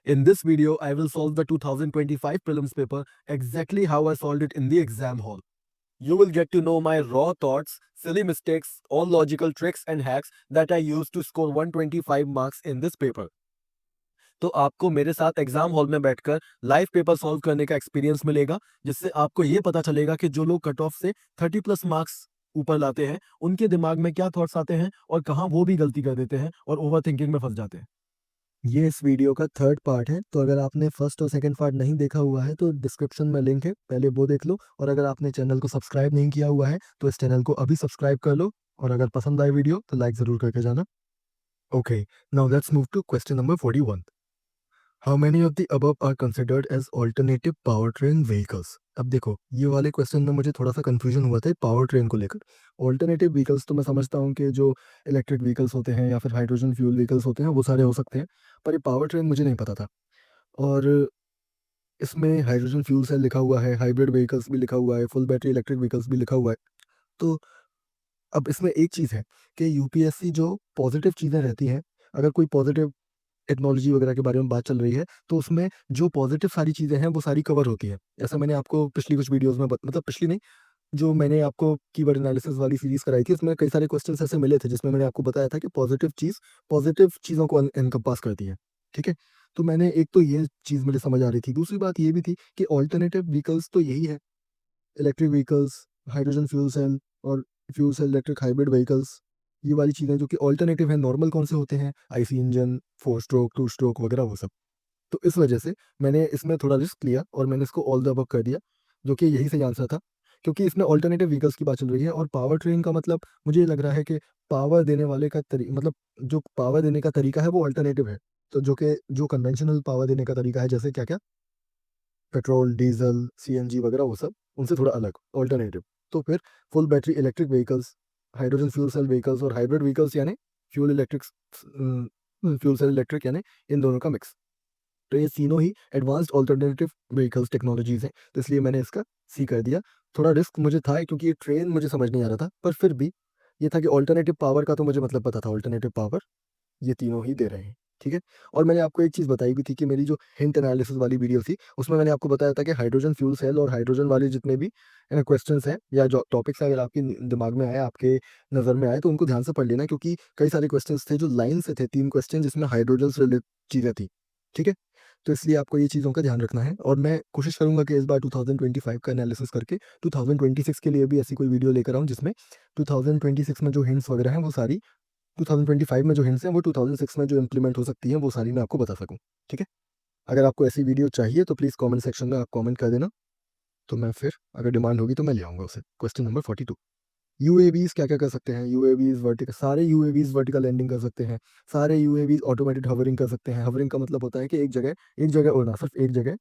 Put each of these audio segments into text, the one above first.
In this video, I will solve the 2025 prelims paper exactly how I solved it in the exam hall. You will get to know my raw thoughts, silly mistakes, all logical tricks and hacks that I used to score 125 marks in this paper. तो आपको मेरे साथ exam hall में बैठकर live paper solve करने का experience मिलेगा, जिससे आपको ये पता चलेगा कि जो लोग कट ऑफ से 30 प्लस मार्क्स ऊपर लाते हैं, उनके दिमाग में क्या थॉट्स आते हैं और कहाँ वो भी गलती कर देते हैं और ओवर थिंकिंग में फंस जाते हैं। ये इस वीडियो का थर्ड पार्ट है, तो अगर आपने फर्स्ट और सेकंड पार्ट नहीं देखा हुआ है तो डिस्क्रिप्शन में लिंक है, पहले वो देख लो। और अगर आपने चैनल को सब्सक्राइब नहीं किया हुआ है तो इस चैनल को अभी सब्सक्राइब कर लो, और अगर पसंद आए वीडियो तो लाइक ज़रूर करके जाना। Okay, now let's move to question number 41। How many of the above are considered as alternative power train vehicles. अब देखो, ये वाले क्वेश्चन में मुझे थोड़ा सा कंफ्यूजन हुआ था पावर ट्रेन को लेकर। ऑल्टरनेटिव व्हीकल्स तो मैं समझता हूँ कि जो इलेक्ट्रिक व्हीकल्स होते हैं या फिर हाइड्रोजन फ्यूल व्हीकल्स होते हैं वो सारे हो सकते हैं, पर ये पावर ट्रेन मुझे नहीं पता था। और इसमें हाइड्रोजन फ्यूल सेल लिखा हुआ है, हाइब्रिड व्हीकल्स भी लिखा हुआ है, फुल बैटरी इलेक्ट्रिक व्हीकल्स भी लिखा हुआ है। तो अब इसमें एक चीज़ है कि यूपीएससी जो पॉजिटिव चीज़ें रहती हैं, अगर कोई पॉजिटिव टेक्नोलॉजी वगैरह के बारे में बात चल रही है, तो उसमें जो पॉजिटिव सारी चीज़ें हैं वो सारी कवर होती हैं। जैसा मैंने आपको पिछली कुछ वीडियोज़ में मतलब पिछली नहीं, जो मैंने आपको कीवर्ड एनालिसिस वाली सीरीज़ कराई थी, उसमें कई सारे क्वेश्चंस ऐसे मिले थे जिसमें मैंने आपको बताया था कि पॉजिटिव चीज़ों को एनकम्पास करती है। ठीक है? तो मैंने एक तो ये चीज़ मुझे समझ आ रही थी। दूसरी बात ये भी थी कि अल्टरनेटिव व्हीकल्स तो यही है, electric vehicles, hydrogen fuel cell और fuel cell electric hybrid vehicles. ये वाली चीज़ें जो कि अल्टरनेटिव हैं, नॉर्मल कौन से होते हैं? आईसी इंजन, 4 स्ट्रोक, 2 स्ट्रोक वगैरह वो सब। तो इस वजह से मैंने इसमें थोड़ा रिस्क लिया और मैंने इसको ऑल द अबव कर दिया, जो कि यही सही आंसर था। क्योंकि इसमें अल्टरनेटिव व्हीकल्स की बात चल रही है और पावर ट्रेन का मतलब मुझे ये लग रहा है कि पावर देने वाले का मतलब जो पावर देने का तरीका है वो अल्टरनेटिव है। तो जो कन्वेंशनल पावर देने का तरीका है, जैसे क्या-क्या पेट्रोल, डीज़ल, सीएनजी वगैरह वो सब, उनसे थोड़ा अलग, अल्टरनेटिव। तो फिर full battery electric vehicles, hydrogen fuel cell vehicles और हाइब्रिड व्हीकल्स यानी fuel electrics fuel cell electric यानी इन दोनों का मिक्स। तो ये तीनों ही एडवांस्ड अल्टरनेटिव व्हीकल्स टेक्नोलॉजीज़ हैं, तो इसलिए मैंने इसका सी कर दिया। थोड़ा रिस्क मुझे था क्योंकि ये ट्रेन मुझे समझ नहीं आ रहा था, पर फिर भी ये था कि अल्टरनेटिव पावर का तो मुझे मतलब पता था, अल्टरनेटिव पावर ये तीनों ही दे रहे हैं, ठीक है? और मैंने आपको एक चीज़ बताई भी थी कि मेरी जो हिंट एनालिसिस वाली वीडियो थी, उसमें मैंने आपको बताया था कि हाइड्रोजन फ्यूल सेल और हाइड्रोजन वाले जितने भी क्वेश्चन्स हैं या जो टॉपिक्स अगर आपके दिमाग में आए, आपके नज़र में आए, तो उनको ध्यान से पढ़ लेना, क्योंकि कई सारे क्वेश्चन्स थे जो लाइन से थे, 3 क्वेश्चन जिसमें हाइड्रोजन से रिलेटेड चीज़ें थी, ठीक है? तो इसलिए आपको ये चीज़ों का ध्यान रखना है और मैं कोशिश करूँगा कि इस बार 2025 का एनालिसिस करके 2026 के लिए भी ऐसी कोई वीडियो लेकर आऊँ जिसमें 2026 में जो हिंट्स वगैरह हैं वो सारी 2025 में जो हिंट्स हैं वो 2006 में जो इम्प्लीमेंट हो सकती हैं वो सारी मैं आपको बता सकूँ, ठीक है? अगर आपको ऐसी वीडियो चाहिए तो प्लीज़ कमेंट सेक्शन में आप कमेंट कर देना, तो मैं फिर अगर डिमांड होगी तो मैं ले आऊँगा उसे। क्वेश्चन नंबर 42, यूएवीज़ क्या-क्या कर सकते हैं? यूएवीज़ वर्टिकल लैंडिंग कर सकते हैं, सारे यूएवीज़ ऑटोमेटेड हवरिंग कर सकते हैं। हवरिंग का मतलब होता है कि एक जगह उड़ना, सिर्फ़ एक जगह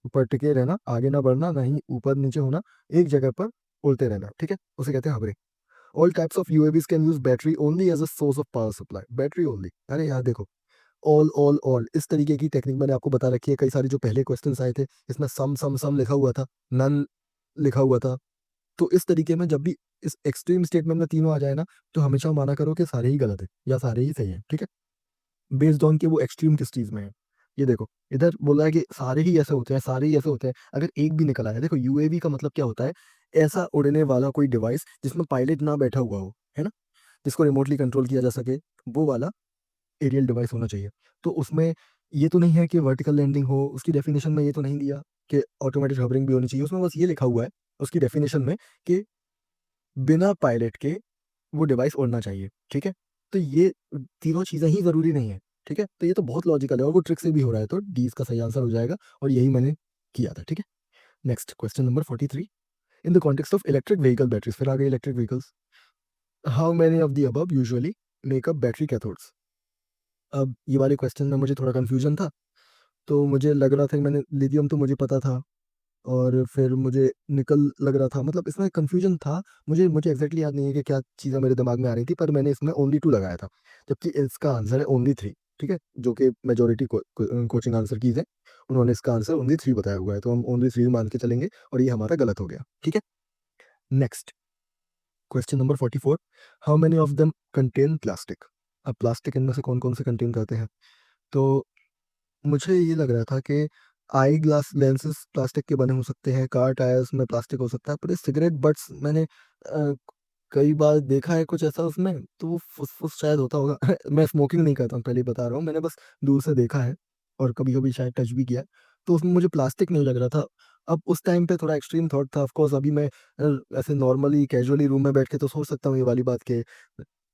ऊपर टिके रहना, आगे ना बढ़ना, ना ही ऊपर-नीचे होना, एक जगह पर उड़ते रहना, ठीक है? उसे कहते हैं hovering. All types of UAVs can use battery only as a source of power supply, battery only. अरे यार देखो, ऑल इस तरीके की टेक्निक मैंने आपको बता रखी है। कई सारे जो पहले क्वेश्चंस आए थे, इसमें सम लिखा हुआ था, नन लिखा हुआ था। तो इस तरीके में जब भी इस एक्सट्रीम स्टेटमेंट में तीनों आ जाए ना, तो हमेशा माना करो कि सारे ही गलत है या सारे ही सही है, ठीक है? बेस्ड ऑन कि वो एक्सट्रीम किस चीज़ में है। ये देखो, इधर बोला है कि सारे ही ऐसे होते हैं, सारे ही ऐसे होते हैं। अगर एक भी निकल आया, देखो यूएवी का मतलब क्या होता है? ऐसा उड़ने वाला कोई डिवाइस जिसमें पायलट ना बैठा हुआ हो, है ना? जिसको रिमोटली कंट्रोल किया जा सके, वो वाला एरियल डिवाइस होना चाहिए। तो उसमें ये तो नहीं है कि वर्टिकल लैंडिंग हो, उसकी डेफिनिशन में ये तो नहीं दिया कि ऑटोमेटिक हवरिंग भी होनी चाहिए। उसमें बस ये लिखा हुआ है उसकी डेफिनिशन में कि बिना पायलट के वो डिवाइस उड़ना चाहिए, ठीक है? तो ये तीनों चीज़ें ही ज़रूरी नहीं है, ठीक है? तो ये तो बहुत लॉजिकल है और वो ट्रिक से भी हो रहा है, तो डी इसका सही आंसर हो जाएगा और यही मैंने किया था, ठीक है? Next question number 43, in the context of electric vehicle batteries, फिर आ गई electric vehicles. How many of the above usually make up battery cathodes? अब ये वाले क्वेश्चन में मुझे थोड़ा कन्फ्यूजन था, तो मुझे लग रहा था कि मैंने लिथियम तो मुझे पता था और फिर मुझे निकल लग रहा था, मतलब इसमें कन्फ्यूजन था। मुझे मुझे एग्ज़ैक्टली याद नहीं है कि क्या चीज़ें मेरे दिमाग में आ रही थी, पर मैंने इसमें ओनली 2 लगाया था, जबकि इसका आंसर है ओनली 3, ठीक है? जो कि मेजॉरिटी कोचिंग आंसर कीज़ हैं, उन्होंने इसका आंसर ओनली 3 बताया हुआ है, तो हम ओनली 3 मान के चलेंगे और ये हमारा गलत हो गया, ठीक है? Next question number 44, how many of them contain plastic? अब प्लास्टिक इनमें से कौन-कौन से कंटेन करते हैं? तो मुझे ये लग रहा था कि आई ग्लास लेंसेज प्लास्टिक के बने हो सकते हैं, कार टायर्स में प्लास्टिक हो सकता है, पर ये सिगरेट बट्स मैंने कई बार देखा है कुछ ऐसा उसमें, तो वो फुस शायद होता होगा। मैं स्मोकिंग नहीं करता हूँ, पहले ही बता रहा हूँ, मैंने बस दूर से देखा है और कभी कभी शायद टच भी किया है। तो उसमें मुझे प्लास्टिक नहीं लग रहा था। अब उस टाइम पे थोड़ा एक्सट्रीम थॉट था, ऑफ कोर्स अभी मैं ऐसे नॉर्मली कैजुअली रूम में बैठ के तो सोच सकता हूँ ये वाली बात के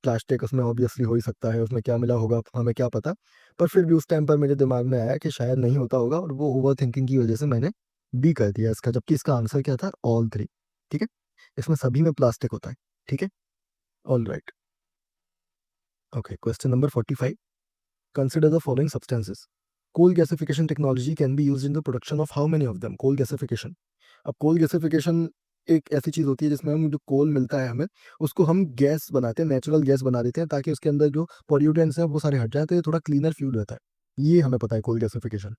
प्लास्टिक उसमें ऑब्वियसली हो ही सकता है, उसमें क्या मिला होगा हमें क्या पता। पर फिर भी उस टाइम पर मेरे दिमाग में आया कि शायद नहीं होता होगा, और वो ओवर थिंकिंग की वजह से मैंने बी कर दिया इसका, जबकि इसका आंसर क्या था, ऑल थ्री। ठीक है, इसमें सभी में प्लास्टिक होता है। ठीक है, all right. Okay, question number 45, consider the following substances. Coal gasification technology can be used in the production of how many of them. Coal gasification, अब कोल गैसिफिकेशन एक ऐसी चीज होती है जिसमें हम जो कोल मिलता है हमें, उसको हम गैस बनाते हैं, नेचुरल गैस बना देते हैं, ताकि उसके अंदर जो पॉल्यूटेंट्स हैं वो सारे हट जाए, तो ये थोड़ा क्लीनर फ्यूल रहता है। ये हमें पता है कोल गैसिफिकेशन।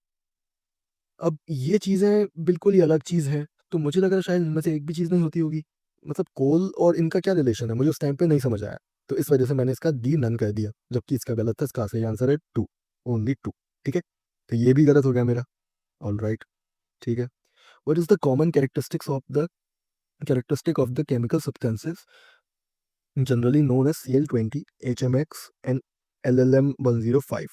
अब ये चीजें बिल्कुल ही अलग चीज है, तो मुझे लग रहा है शायद इनमें से एक भी चीज नहीं होती होगी। मतलब कोल और इनका क्या रिलेशन है, मुझे उस टाइम पे नहीं समझ आया, तो इस वजह से मैंने इसका डी नन कर दिया, जबकि इसका गलत था। इसका सही आंसर है टू, ओनली टू। ठीक है, तो ये भी गलत हो गया मेरा। ऑल राइट, ठीक है। What is the common characteristic of the chemical substances generally known as CL20, HMX and LLM105,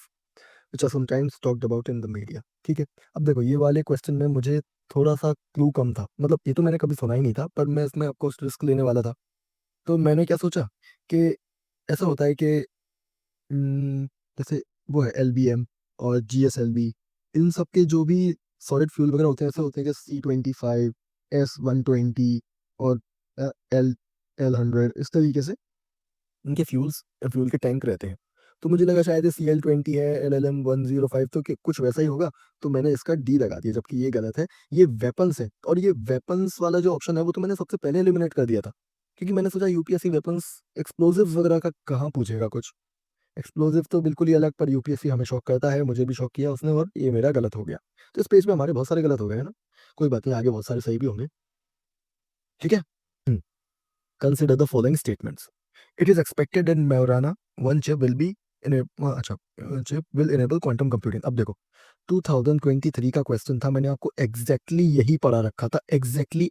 which are sometimes talked about in the media। ठीक है, अब देखो ये वाले क्वेश्चन में मुझे थोड़ा सा क्लू कम था, मतलब ये तो मैंने कभी सुना ही नहीं था, पर मैं इसमें आपको रिस्क लेने वाला था। तो मैंने क्या सोचा कि ऐसा होता है कि जैसे वो है LBM और GSLV, इन सब के जो भी सॉलिड फ्यूल वगैरह होते हैं, ऐसे होते हैं कि C25, S120 और L100, इस तरीके से इनके फ्यूल के टैंक रहते हैं। तो मुझे लगा शायद CL20 है, LLM105, तो कुछ वैसा ही होगा। तो मैंने इसका डी लगा दिया, जबकि ये गलत है। ये वेपन्स है, और ये वेपन्स वाला जो ऑप्शन है वो तो मैंने सबसे पहले एलिमिनेट कर दिया था, क्योंकि मैंने सोचा यूपीएससी वेपन्स एक्सप्लोजिव वगैरह का कहाँ पूछेगा कुछ। एक्सप्लोजिव तो बिल्कुल ही अलग, पर यूपीएससी हमें शौक करता है, मुझे भी शौक किया उसने, और ये मेरा गलत हो गया। तो इस पेज में हमारे बहुत सारे गलत हो गए हैं ना, कोई बात नहीं, आगे बहुत सारे सही भी होंगे। ठीक है, consider the following statements. It is expected that Majorana one chip will be अच्छा chip will enable quantum computing. अब देखो 2023 का क्वेश्चन था, मैंने आपको एग्जैक्टली यही पढ़ा रखा था, एग्जैक्टली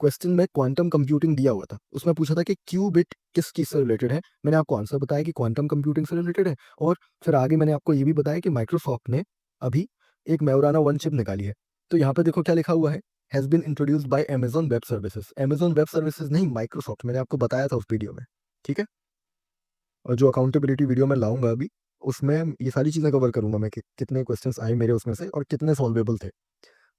क्वेश्चन में क्वांटम कंप्यूटिंग दिया हुआ था, उसमें पूछा था कि क्यूबिट किस चीज से रिलेटेड है। मैंने आपको आंसर बताया कि क्वांटम कंप्यूटिंग से रिलेटेड है, और फिर आगे मैंने आपको ये भी बताया कि माइक्रोसॉफ्ट ने अभी एक Majorana वन चिप निकाली है। तो यहाँ पे देखो क्या लिखा हुआ है, has been introduced by Amazon web services. Amazon web services नहीं, माइक्रोसॉफ्ट, मैंने आपको बताया था उस वीडियो में। ठीक है, और जो अकाउंटेबिलिटी वीडियो मैं लाऊंगा अभी, उसमें ये सारी चीजें कवर करूंगा मैं कि कितने क्वेश्चंस आए मेरे उसमें से और कितने सॉल्वेबल थे।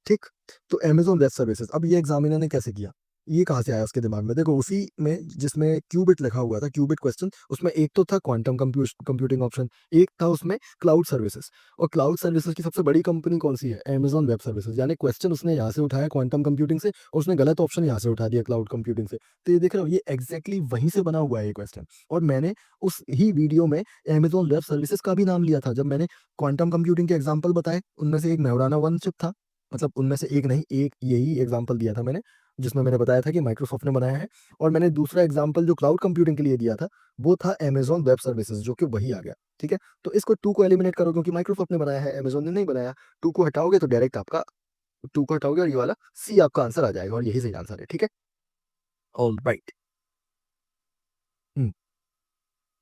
ठीक, तो Amazon वेब सर्विसेज, अब ये एग्जामिनर ने कैसे किया, ये कहाँ से आया उसके दिमाग में, देखो उसी में जिसमें क्यूबिट लिखा हुआ था, क्यूबिट क्वेश्चन, उसमें एक तो था क्वांटम कंप्यूटिंग ऑप्शन, एक था उसमें क्लाउड सर्विसेज। और क्लाउड सर्विसेज की सबसे बड़ी कंपनी कौन सी है, Amazon वेब सर्विसेज। यानी क्वेश्चन उसने यहाँ से उठाया क्वांटम कंप्यूटिंग से, और उसने गलत ऑप्शन यहाँ से उठा दिया क्लाउड कंप्यूटिंग से। तो ये देख रहे हो, ये एग्जैक्टली वहीं से बना हुआ है ये क्वेश्चन। और मैंने उस ही वीडियो में Amazon वेब सर्विसेज का भी नाम लिया था, जब मैंने क्वांटम कंप्यूटिंग के एग्जाम्पल बताए, उनमें से एक Majorana वन चिप था, मतलब उनमें से एक नहीं, एक यही एग्जांपल दिया था मैंने, जिसमें मैंने बताया था कि माइक्रोसॉफ्ट ने बनाया है। और मैंने दूसरा एग्जांपल जो क्लाउड कंप्यूटिंग के लिए दिया था, वो था Amazon वेब सर्विसेज, जो कि वही आ गया। ठीक है, तो इसको टू को एलिमिनेट करो, क्योंकि माइक्रोसॉफ्ट ने बनाया है, Amazon ने नहीं बनाया। टू को हटाओगे तो डायरेक्ट आपका, टू को हटाओगे और ये वाला सी आपका आंसर आ जाएगा, और यही सही आंसर है। ठीक है, all right.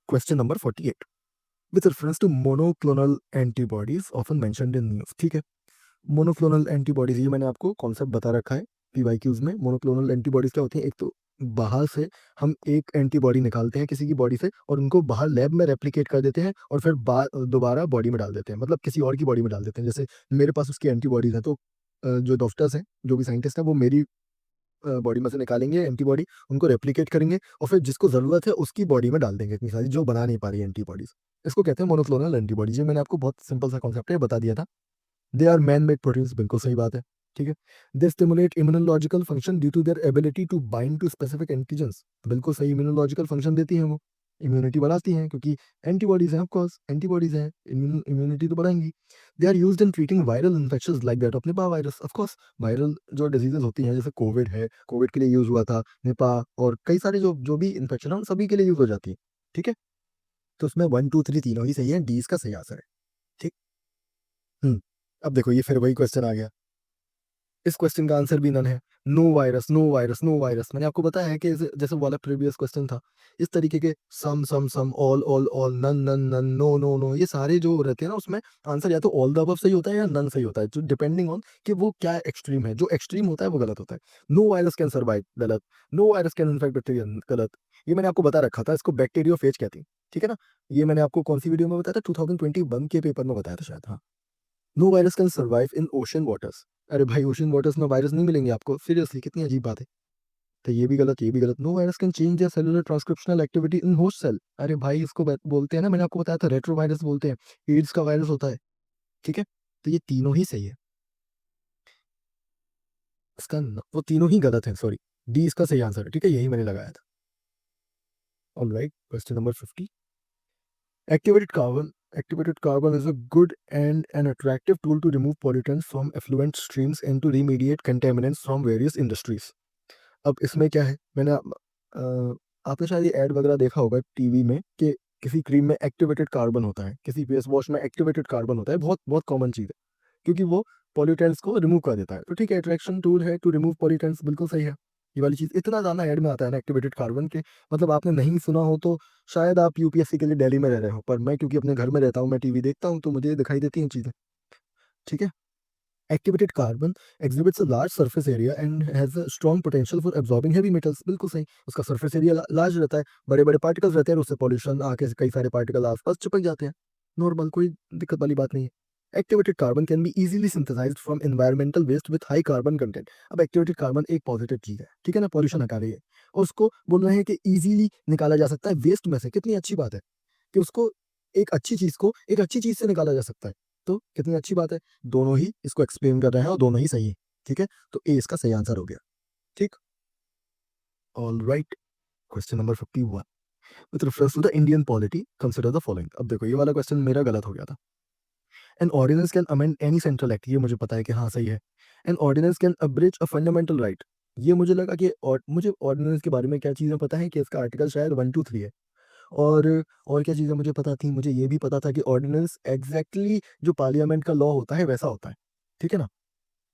Question number 48, with reference to monoclonal antibodies often mentioned in news. ठीक है, मोनोक्लोनल एंटीबॉडीज, ये मैंने आपको कॉन्सेप्ट बता रखा है पीवाईक्यूज में। मोनोक्लोनल एंटीबॉडीज क्या होती है, एक तो बाहर से हम एक एंटीबॉडी निकालते हैं किसी की बॉडी से, और उनको बाहर लैब में रेप्लिकेट कर देते हैं, और फिर दोबारा बॉडी में डाल देते हैं, मतलब किसी और की बॉडी में डाल देते हैं। जैसे मेरे पास उसकी एंटीबॉडीज हैं, तो जो डॉक्टर्स हैं, जो भी साइंटिस्ट हैं, वो मेरी बॉडी में से निकालेंगे एंटीबॉडी, उनको रेप्लिकेट करेंगे, और फिर जिसको जरूरत है उसकी बॉडी में डाल देंगे, इतनी सारी जो बना नहीं पा रही एंटीबॉडीज। इसको कहते हैं मोनोक्लोनल एंटीबॉडीज। ये मैंने आपको बहुत सिंपल सा कॉन्सेप्ट है, बता दिया था। They are man made proteins, बिल्कुल सही बात है। ठीक है, they stimulate immunological function due to their ability to bind to specific antigens. बिल्कुल सही, इम्यूनोलॉजिकल फंक्शन देती हैं वो, इम्यूनिटी बढ़ाती हैं, क्योंकि एंटीबॉडीज हैं, ऑफ कोर्स एंटीबॉडीज हैं, इम्यूनिटी तो बढ़ाएंगी। They are used in treating viral infections like that of Nipah virus. Of course viral जो डिजीजेज होती हैं, जैसे कोविड है, कोविड के लिए यूज हुआ था, निपा, और कई सारे जो जो भी इन्फेक्शन है, उन सभी के लिए यूज हो जाती है। ठीक है, तो उसमें वन टू थ्री तीनों ही सही है, डी इसका सही आंसर है। ठीक, अब देखो ये फिर वही क्वेश्चन आ गया, इस क्वेश्चन का आंसर भी नन है। No virus, no virus, no virus. मैंने आपको बताया है कि जैसे वाला प्रीवियस क्वेश्चन था, इस तरीके के some all all all, none none none, no no no, ये सारे जो रहते हैं ना, उसमें आंसर या तो ऑल द अबव सही होता है या नन सही होता है, जो डिपेंडिंग ऑन कि वो क्या एक्सट्रीम है। जो एक्सट्रीम होता है वो गलत होता है। नो वायरस कैन सर्वाइव, गलत। No virus can infect bacteria, गलत। ये मैंने आपको बता रखा था, इसको बैक्टीरियोफेज कहते हैं, ठीक है ना। ये मैंने आपको कौन सी वीडियो में बताया था, 2021 के पेपर में बताया था शायद, हाँ। No virus can survive in ocean waters. अरे भाई, ओशन वाटर्स में वायरस नहीं मिलेंगे आपको, सीरियसली कितनी अजीब बात है। तो ये भी गलत, ये भी गलत। No virus can change their cellular transcriptional activity in host cell. अरे भाई, इसको बोलते हैं ना, मैंने आपको बताया था, रेट्रोवायरस बोलते हैं, एड्स का वायरस होता है, ठीक है। तो ये तीनों ही सही है, वो तीनों ही गलत है, सॉरी। डी इसका सही आंसर है, ठीक है, यही मैंने लगाया था। Alright, question number 50। Activated carbon. Activated carbon is a good and an attractive tool to remove pollutants from effluent streams and to remediate contaminants from various industries. अब इसमें क्या है, आपने शायद ये ऐड वगैरह देखा होगा टीवी में कि किसी क्रीम में एक्टिवेटेड कार्बन होता है, किसी फेस वॉश में एक्टिवेटेड कार्बन होता है, बहुत बहुत कॉमन चीज़ है, क्योंकि वो पॉल्यूटेंट्स को रिमूव कर देता है। तो ठीक है, अट्रैक्शन टूल है टू रिमूव पॉल्यूटेंट्स, बिल्कुल सही है। ये वाली चीज़ इतना ज़्यादा ऐड में आता है ना एक्टिवेटेड कार्बन के, मतलब आपने नहीं सुना हो तो शायद आप यूपीएससी के लिए दिल्ली में रह रहे हो, पर मैं क्योंकि अपने घर में रहता हूँ, मैं टीवी देखता हूँ, तो मुझे दिखाई देती हैं चीज़ें, ठीक है। Activated carbon exhibits a large surface area and has a strong potential for absorbing heavy metals, बिल्कुल सही। उसका सरफेस एरिया लार्ज रहता है, बड़े बड़े पार्टिकल्स रहते हैं, और उससे पॉल्यूशन आके कई सारे पार्टिकल आसपास चिपक जाते हैं। नॉर्मल, कोई दिक्कत वाली बात नहीं है। Activated carbon can be easily synthesized from environmental waste with high carbon content. अब एक्टिवेटेड कार्बन एक पॉजिटिव चीज है, ठीक है ना, पॉल्यूशन हटा रही है, और उसको बोल रहे हैं कि इजीली निकाला जा सकता है वेस्ट में से। कितनी अच्छी बात है कि उसको, एक अच्छी चीज को एक अच्छी चीज से निकाला जा सकता है, तो कितनी अच्छी बात है। दोनों ही इसको एक्सप्लेन कर रहे हैं और दोनों ही सही है, ठीक है। तो ए इसका सही आंसर हो गया, ठीक। All right, question number 51। With reference to the Indian polity consider the following. अब देखो ये वाला क्वेश्चन मेरा गलत हो गया था। An ordinance can amend any central act, ये मुझे पता है कि हाँ सही है। An ordinance can abridge a fundamental right, ये मुझे लगा कि, और मुझे ऑर्डिनेंस के बारे में क्या चीज़ें पता है कि इसका आर्टिकल शायद 1 2 3 है। और और क्या चीज़ें मुझे पता थी, मुझे ये भी पता था कि ऑर्डिनेंस एग्जैक्टली जो पार्लियामेंट का लॉ होता है वैसा होता है, ठीक है ना।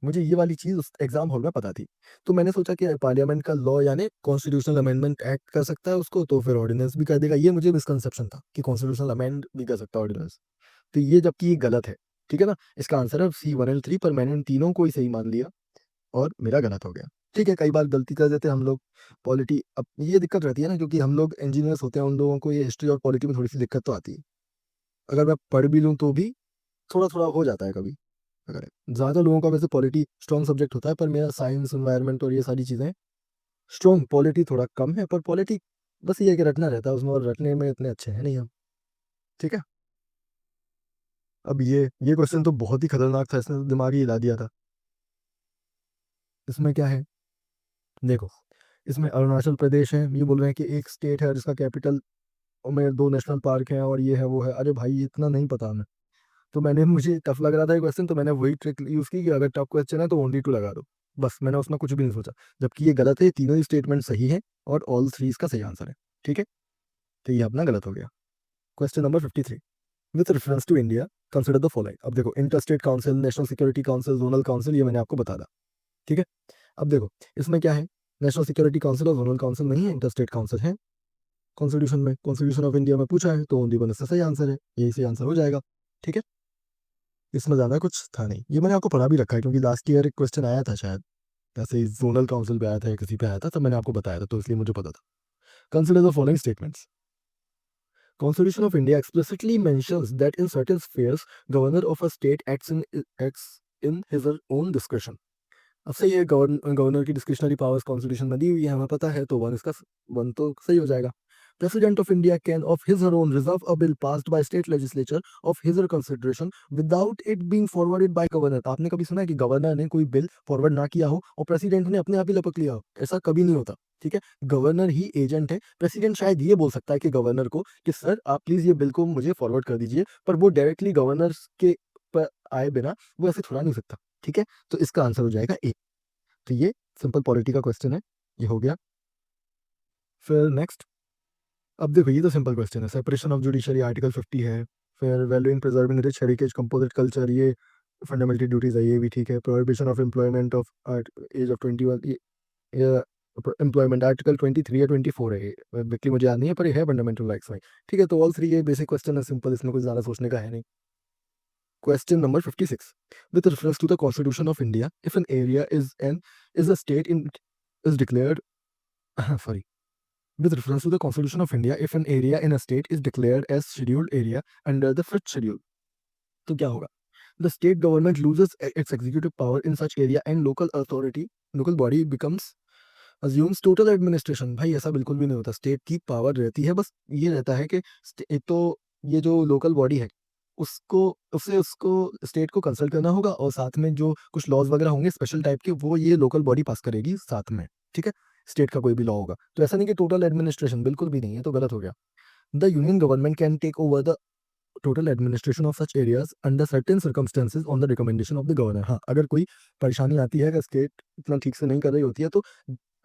मुझे ये वाली चीज़ उस एग्जाम हॉल में पता थी। तो मैंने सोचा कि पार्लियामेंट का लॉ यानी कॉन्स्टिट्यूशनल अमेंडमेंट एक्ट कर सकता है उसको, तो फिर ऑर्डिनेंस भी कर देगा। ये मुझे मिसकंसेप्शन था कि कॉन्स्टिट्यूशनल अमेंड भी कर सकता है ऑर्डिनेंस। तो ये जबकि ये गलत है, ठीक है ना। इसका आंसर है C 1 and 3, पर मैंने इन तीनों को ही सही मान लिया और मेरा गलत हो गया। ठीक है, कई बार गलती कर देते हैं हम लोग। पॉलिटी, अब ये दिक्कत रहती है ना, क्योंकि हम लोग इंजीनियर्स होते हैं, उन लोगों को ये हिस्ट्री और पॉलिटी में थोड़ी सी दिक्कत तो आती है। अगर मैं पढ़ भी लूँ तो भी थोड़ा थोड़ा हो जाता है कभी। अगर ज़्यादा लोगों का वैसे पॉलिटी स्ट्रॉन्ग सब्जेक्ट होता है, पर मेरा साइंस एनवायरनमेंट और ये सारी चीज़ें स्ट्रॉन्ग, पॉलिटी थोड़ा कम है। पर पॉलिटी बस ये है कि रटना रहता है उसमें, और रटने में इतने अच्छे हैं नहीं हम, ठीक है। अब ये क्वेश्चन तो बहुत ही खतरनाक था, इसने तो दिमाग ही हिला दिया था। इसमें क्या है, देखो, इसमें अरुणाचल प्रदेश है, ये बोल रहे हैं कि एक स्टेट है जिसका कैपिटल में 2 नेशनल पार्क हैं, और ये है वो है। अरे भाई, इतना नहीं पता हमें। तो मैंने, मुझे टफ लग रहा था ये क्वेश्चन, तो मैंने वही ट्रिक यूज़ की कि अगर टफ क्वेश्चन है तो ओनली टू लगा दो, बस। मैंने उसमें कुछ भी नहीं सोचा, जबकि ये गलत है। तीनों ही स्टेटमेंट सही है और ऑल थ्री इसका सही आंसर है, ठीक है। तो ये अपना गलत हो गया। Question number 53। With reference to India consider the following. अब देखो, inter state council, national security council, zonal council, ये मैंने आपको बता दा, ठीक है। अब देखो, इसमें क्या है, नेशनल सिक्योरिटी काउंसिल और जोनल काउंसिल नहीं है, इंटर स्टेट काउंसिल है। कॉन्स्टिट्यूशन में, कॉन्स्टिट्यूशन ऑफ इंडिया में पूछा है, तो ओनली वन इसका सही आंसर है, यही सही आंसर हो जाएगा, ठीक है। इसमें ज़्यादा कुछ था नहीं, ये मैंने आपको पढ़ा भी रखा है, क्योंकि लास्ट ईयर एक क्वेश्चन आया था शायद, ऐसे ही जोनल काउंसिल पे आया था या किसी पे आया था, तब मैंने आपको बताया था, तो इसलिए मुझे पता था। Consider the following statements. Constitution of India explicitly mentions that in certain spheres, governor of a state acts in his or own discretion. अब सही है, गवर्नर की डिस्क्रिशनरी पावर्स कॉन्स्टिट्यूशन में दी हुई है, हमें पता है, तो वन तो सही हो जाएगा। President of India can of his her own reserve a bill passed by state legislature of his her consideration without it being forwarded by governor. आपने कभी सुना है कि गवर्नर ने कोई बिल फॉरवर्ड ना किया हो और प्रेसिडेंट ने अपने आप ही लपक लिया हो? ऐसा कभी नहीं होता, ठीक है। गवर्नर ही एजेंट है। प्रेसिडेंट शायद ये बोल सकता है कि गवर्नर को कि सर आप प्लीज ये बिल को मुझे फॉरवर्ड कर दीजिए, पर वो डायरेक्टली गवर्नर के पर आए बिना वो ऐसे थोड़ा नहीं हो सकता, ठीक है। तो इसका आंसर हो जाएगा ए। तो ये सिंपल पॉलिटी का क्वेश्चन है, ये हो गया। फिर नेक्स्ट, अब देखो ये तो सिंपल क्वेश्चन है, सेपरेशन ऑफ जुडिशरी आर्टिकल 50 है। फिर valuing preserving rich heritage composite culture, ये फंडामेंटल ड्यूटीज है, ये भी ठीक है। Prohibition of employment of age of 21, ये एम्प्लॉयमेंट आर्टिकल 23 या 24 है, एग्जैक्टली मुझे याद नहीं है, पर ये है फंडामेंटल राइट्स में। ठीक है, तो ऑल थ्री ये बेसिक क्वेश्चन है, सिंपल, इसमें कुछ ज़्यादा सोचने का है नहीं। Question number 56. With reference to the Constitution of India, if an area is a state in is declared sorry. With reference to the Constitution of India, if an area in a state is declared as scheduled area under the fifth schedule, तो क्या होगा? The state government loses its executive power in such area and local body becomes assumes total administration। भाई ऐसा बिल्कुल भी नहीं होता, state की पावर रहती है, बस ये रहता है कि एक तो ये जो लोकल बॉडी है उसको उसको स्टेट को कंसल्ट करना होगा, और साथ में जो कुछ लॉज वगैरह होंगे स्पेशल टाइप के, वो ये लोकल बॉडी पास करेगी साथ में। ठीक है, स्टेट का कोई भी लॉ होगा, तो ऐसा नहीं कि टोटल एडमिनिस्ट्रेशन, बिल्कुल भी नहीं है, तो गलत हो गया। The union government can take over the total administration of such areas under certain circumstances on the recommendation of the governor. हाँ, अगर कोई परेशानी आती है, अगर स्टेट इतना ठीक से नहीं कर रही होती है, तो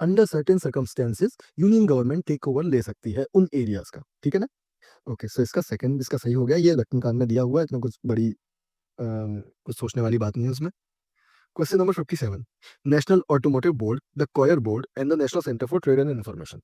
under certain circumstances union government take over ले सकती है उन एरियाज का। ठीक है ना? ओके, सो इसका सेकंड इसका सही हो गया, ये लक्ष्मीकांत में दिया हुआ है, इतना कुछ बड़ी कुछ सोचने वाली बात नहीं है उसमें। Question number 57। National automotive board, the coir board and the national centre for trade and information.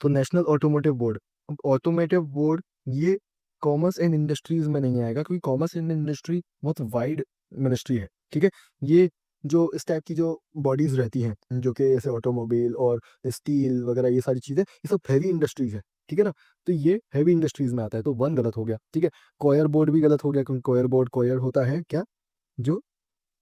तो नेशनल ऑटोमोटिव बोर्ड, अब ऑटोमोटिव बोर्ड ये कॉमर्स एंड इंडस्ट्रीज में नहीं आएगा, क्योंकि कॉमर्स एंड इंडस्ट्री बहुत वाइड मिनिस्ट्री है। ठीक है, ये जो इस टाइप की जो बॉडीज रहती हैं, जो कि जैसे ऑटोमोबाइल और स्टील वगैरह, ये सारी चीजें, ये सब हैवी इंडस्ट्रीज है। ठीक है ना, तो ये हैवी इंडस्ट्रीज में आता है, तो वन गलत हो गया। ठीक है, कॉयर बोर्ड भी गलत हो गया, क्योंकि कॉयर होता है क्या, जो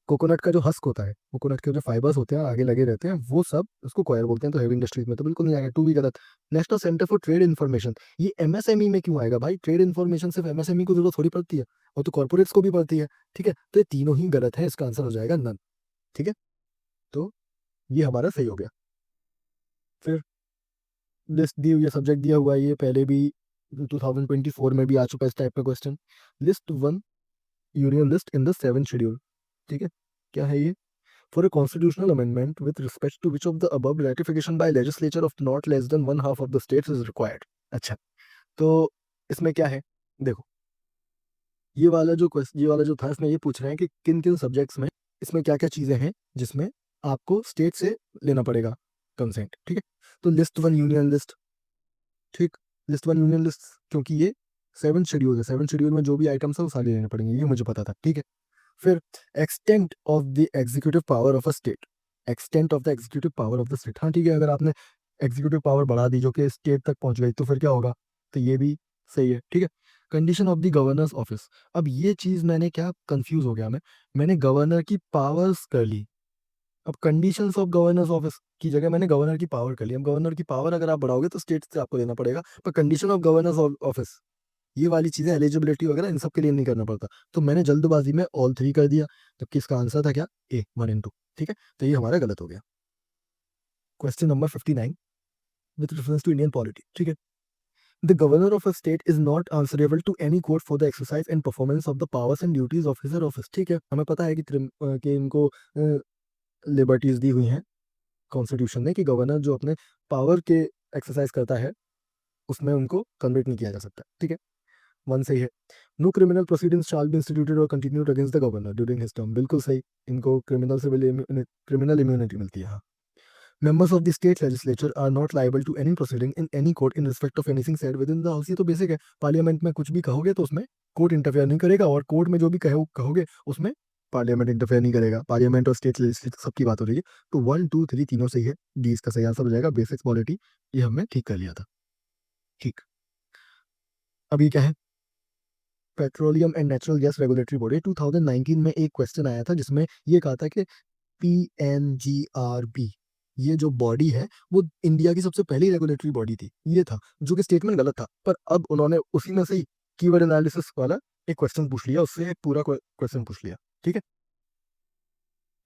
कोकोनट का जो हस्क होता है, कोकोनट के जो फाइबर्स होते हैं आगे लगे रहते हैं, वो सब उसको कॉयर बोलते हैं, तो हेवी इंडस्ट्रीज में तो बिल्कुल नहीं आएगा, टू भी गलत। National centre for trade information, ये एमएसएमई में क्यों आएगा भाई? ट्रेड इन्फॉर्मेशन सिर्फ एमएसएमई को जरूरत थोड़ी पड़ती है, और तो कॉर्पोरेट्स को भी पड़ती है। ठीक है, तो ये तीनों ही गलत है, इसका आंसर हो जाएगा नन। ठीक है, तो ये हमारा सही हो गया। फिर लिस्ट दी हुई है, सब्जेक्ट दिया हुआ है, ये पहले भी 2024 में भी आ चुका है इस टाइप का question. List one union list in the seven schedule. ठीक है, क्या है ये? For a constitutional amendment with respect to which of the above ratification by legislature of not less than one half of the states is required। अच्छा, तो इसमें क्या है? देखो, ये वाला जो था, इसमें ये पूछ रहे हैं कि किन किन सब्जेक्ट्स में इसमें क्या क्या चीजें हैं जिसमें आपको स्टेट से लेना पड़ेगा कंसेंट। ठीक है, तो लिस्ट वन यूनियन लिस्ट। ठीक, लिस्ट वन यूनियन लिस्ट, क्योंकि ये सेवन शेड्यूल है, सेवन शेड्यूल में जो भी आइटम्स है वो सारे लेने पड़ेंगे, ये मुझे पता था। ठीक है, फिर extent of the executive power of a state, extent of the executive power of the state. हाँ ठीक है, अगर आपने एग्जीक्यूटिव पावर बढ़ा दी जो कि स्टेट तक पहुंच गई, तो फिर क्या होगा? तो ये भी सही है। ठीक है, condition of the governors office, अब ये चीज मैंने क्या कंफ्यूज हो गया मैंने गवर्नर की पावर्स कर ली, अब कंडीशंस ऑफ गवर्नर्स ऑफिस की जगह मैंने गवर्नर की पावर कर ली। अब गवर्नर की पावर अगर आप बढ़ाओगे तो स्टेट से आपको देना पड़ेगा, पर कंडीशन ऑफ गवर्नर्स ऑफिस, ये वाली चीजें एलिजिबिलिटी वगैरह इन सब के लिए नहीं करना पड़ता, तो मैंने जल्दबाजी में ऑल थ्री कर दिया, जबकि इसका आंसर था क्या? ए, 1 and 2। ठीक है, तो ये हमारा गलत हो गया। Question number 59 with reference to Indian polity. ठीक है, the governor of a state is not answerable to any court for the exercise and performance of the powers and duties of his her office. ठीक है, हमें पता है कि इनको liberties दी हुई हैं कॉन्स्टिट्यूशन ने, कि गवर्नर जो अपने पावर के एक्सरसाइज करता है उसमें उनको कन्वर्ट नहीं किया जा सकता। ठीक है, वन सही है। No criminal proceedings shall be instituted और continued against the governor during his term, बिल्कुल सही, इनको क्रिमिनल इम्यूनिटी मिलती है। हाँ, members of the state legislature are not liable to any proceeding in any court in respect of anything said within the house। ये तो basic है, parliament में कुछ भी कहोगे तो उसमें कोर्ट इंटरफेयर नहीं करेगा, और कोर्ट में जो भी कहोगे उसमें पार्लियामेंट इंटरफेयर नहीं करेगा। पार्लियामेंट और स्टेट लेजिस्लेचर सबकी बात हो रही है, तो 1 2 3 तीनों सही है, डी इसका सही आंसर हो जाएगा। बेसिक पॉलिटी ये हमने ठीक कर लिया था। ठीक, अब ये क्या है? Petroleum and natural gas regulatory body, 2019 में एक क्वेश्चन आया था जिसमें ये कहा था कि PNGRB, ये जो बॉडी है वो इंडिया की सबसे पहली रेगुलेटरी बॉडी थी, ये था, जो कि स्टेटमेंट गलत था, पर अब उन्होंने उसी में से ही कीवर्ड एनालिसिस वाला एक क्वेश्चन पूछ लिया, उससे एक पूरा क्वेश्चन पूछ लिया। ठीक है,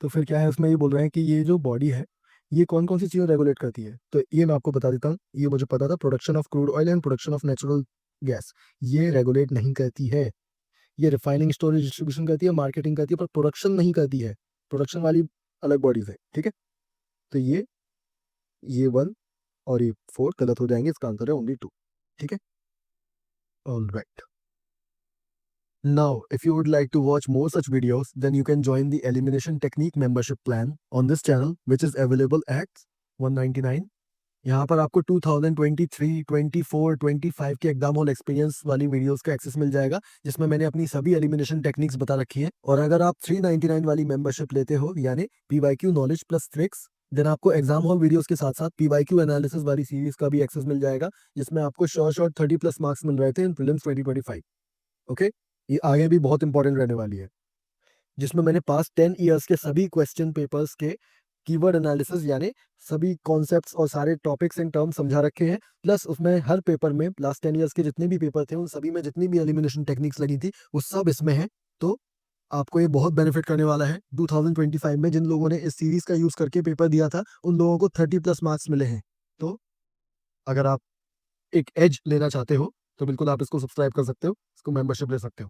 तो फिर क्या है, उसमें ये बोल रहे हैं कि ये जो बॉडी है ये कौन कौन सी चीज़ें रेगुलेट करती है, तो ये मैं आपको बता देता हूँ, ये मुझे पता था, production of crude oil and production of natural gas ये रेगुलेट नहीं करती है। ये रिफाइनिंग, स्टोरेज, डिस्ट्रीब्यूशन करती है, मार्केटिंग करती है, पर प्रोडक्शन नहीं करती है, प्रोडक्शन वाली अलग बॉडीज है। ठीक है, तो ये वन और ये फोर गलत हो जाएंगे, इसका आंसर है ओनली 2। ठीक है, all right. Now, if you would like to watch more such videos, then you can join the Elimination Technique membership plan on this channel, which is available at 199. यहाँ पर आपको 2023, 24, 25 के एग्जाम हॉल एक्सपीरियंस वाली videos का access मिल जाएगा, जिसमें मैंने अपनी सभी एलिमिनेशन टेक्निक्स बता रखी हैं। और अगर आप 399 वाली मेंबरशिप लेते हो, यानी PYQ knowledge plus tricks, then आपको एग्जाम हॉल वीडियोस के साथ साथ PYQ एनालिसिस वाली सीरीज का भी एक्सेस मिल जाएगा, जिसमें आपको शॉर्ट 30+ मार्क्स मिल रहे थे इन प्रीलिम्स 2025। ओके, ये आगे भी बहुत इंपॉर्टेंट रहने वाली है, जिसमें मैंने पास्ट 10 ईयर्स के सभी क्वेश्चन पेपर्स के कीवर्ड एनालिसिस यानी सभी कॉन्सेप्ट्स और सारे टॉपिक्स एंड टर्म्स समझा रखे हैं। प्लस उसमें हर पेपर में लास्ट 10 ईयर्स के जितने भी पेपर थे, उन सभी में जितनी भी एलिमिनेशन टेक्निक्स लगी थी, वो सब इसमें है। तो आपको ये बहुत बेनिफिट करने वाला है। 2025 में जिन लोगों ने इस सीरीज का यूज करके पेपर दिया था, उन लोगों को 30+ मार्क्स मिले हैं। तो अगर आप एक एज लेना चाहते हो, तो बिल्कुल आप इसको सब्सक्राइब कर सकते हो, इसको मेंबरशिप ले सकते हो।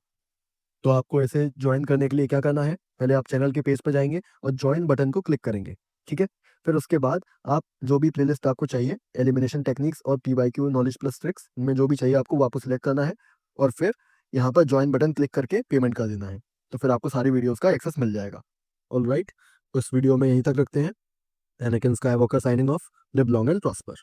तो आपको ऐसे ज्वाइन करने के लिए क्या करना है, पहले आप चैनल के पेज पर जाएंगे और ज्वाइन बटन को क्लिक करेंगे, ठीक है। फिर उसके बाद आप जो भी प्लेलिस्ट आपको चाहिए, एलिमिनेशन टेक्निक्स और PYQ नॉलेज प्लस ट्रिक्स, इनमें जो भी चाहिए आपको वापस सेलेक्ट करना है और फिर यहाँ पर ज्वाइन बटन क्लिक करके पेमेंट कर देना है। तो फिर आपको सारी वीडियोस का एक्सेस मिल जाएगा। ऑल राइट, तो इस वीडियो में यहीं तक रखते हैं। Anakin Skywalker signing off. Live long and prosper.